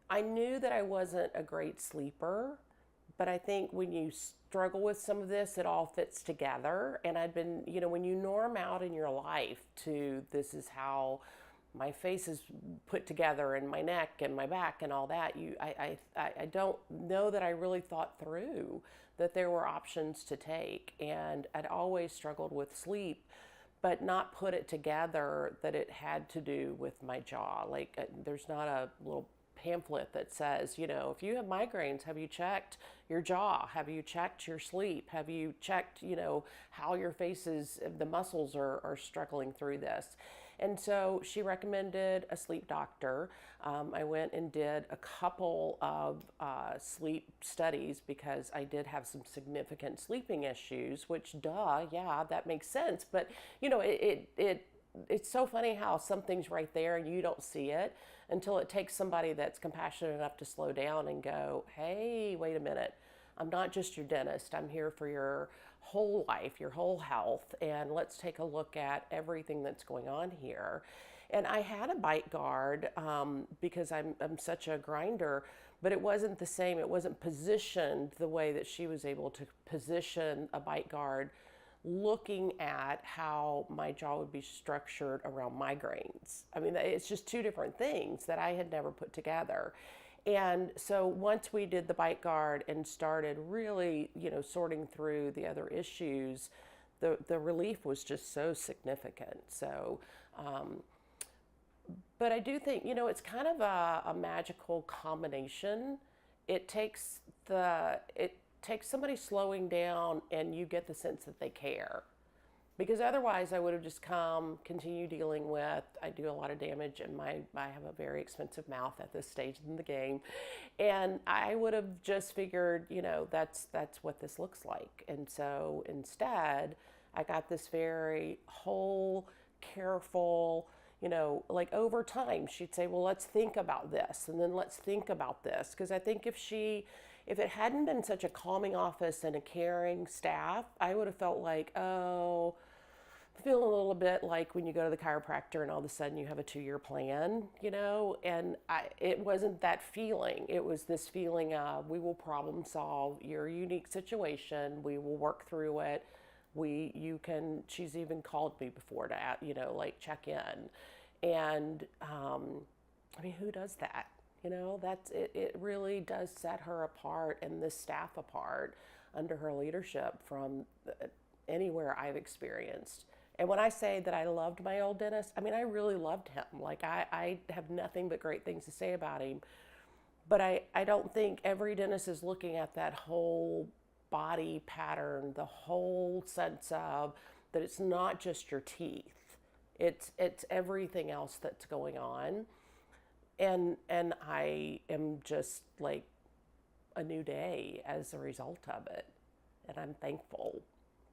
I knew that I wasn't a great sleeper, but I think when you struggle with some of this, it all fits together. And I'd been, when you norm out in your life to this is how my face is put together and my neck and my back and all that, I don't know that I really thought through that there were options to take. And I'd always struggled with sleep, but not put it together that it had to do with my jaw. Like, there's not a little pamphlet that says, if you have migraines, have you checked your jaw? Have you checked your sleep? Have you checked, how your face is, the muscles are struggling through this? And so she recommended a sleep doctor. I went and did a couple of sleep studies because I did have some significant sleeping issues, which, duh, yeah, that makes sense. But, it's so funny how something's right there and you don't see it until it takes somebody that's compassionate enough to slow down and go, hey, wait a minute. I'm not just your dentist. I'm here for your whole life, your whole health, and let's take a look at everything that's going on here. And I had a bite guard because I'm such a grinder, but it wasn't the same. It wasn't positioned the way that she was able to position a bite guard, looking at how my jaw would be structured around migraines. I mean, it's just two different things that I had never put together. And so once we did the bite guard and started really, sorting through the other issues, the relief was just so significant. So, but I do think, it's kind of a magical combination. It takes somebody slowing down and you get the sense that they care. Because otherwise I would have just continue dealing with, I do a lot of damage and I have a very expensive mouth at this stage in the game. And I would have just figured, that's what this looks like. And so instead, I got this very whole, careful, like over time, she'd say, well, let's think about this. And then let's think about this. Because I think if it hadn't been such a calming office and a caring staff, I would have felt like, oh, feel a little bit like when you go to the chiropractor and all of a sudden you have a 2-year plan, and it wasn't that feeling. It was this feeling of, we will problem solve your unique situation. We will work through it. She's even called me before to, like check in. And, I mean, who does that? It really does set her apart and this staff apart under her leadership from anywhere I've experienced. And when I say that I loved my old dentist, I mean, I really loved him. Like, I have nothing but great things to say about him. But I don't think every dentist is looking at that whole body pattern, the whole sense of that it's not just your teeth. It's everything else that's going on. And I am just like a new day as a result of it. And I'm thankful.